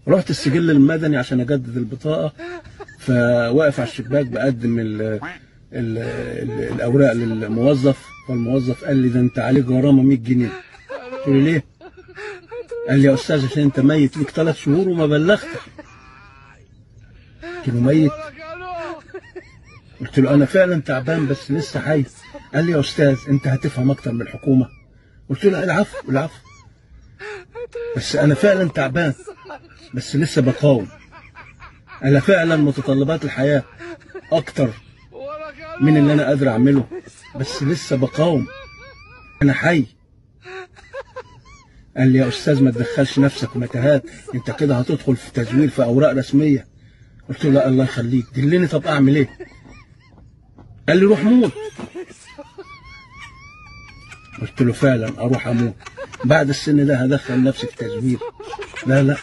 رحت السجل المدني عشان اجدد البطاقه، فواقف على الشباك بقدم الاوراق للموظف، فالموظف قال لي ده انت عليك غرامه 100 جنيه. قلت له ليه؟ قال لي يا استاذ عشان انت ميت ليك 3 شهور وما بلغتش. قلت له ميت؟ قلت له انا فعلا تعبان بس لسه حي. قال لي يا استاذ انت هتفهم اكتر من الحكومه. قلت له العفو العفو، بس انا فعلا تعبان بس لسه بقاوم. انا فعلا متطلبات الحياه اكتر من اللي انا قادر اعمله بس لسه بقاوم، انا حي. قال لي يا استاذ ما تدخلش نفسك في متاهات، انت كده هتدخل في تزوير في اوراق رسميه. قلت له لا الله يخليك دلني، طب اعمل ايه؟ قال لي روح موت. قلت له فعلا اروح اموت بعد السن ده هدخل نفسي في تزوير؟ لا لا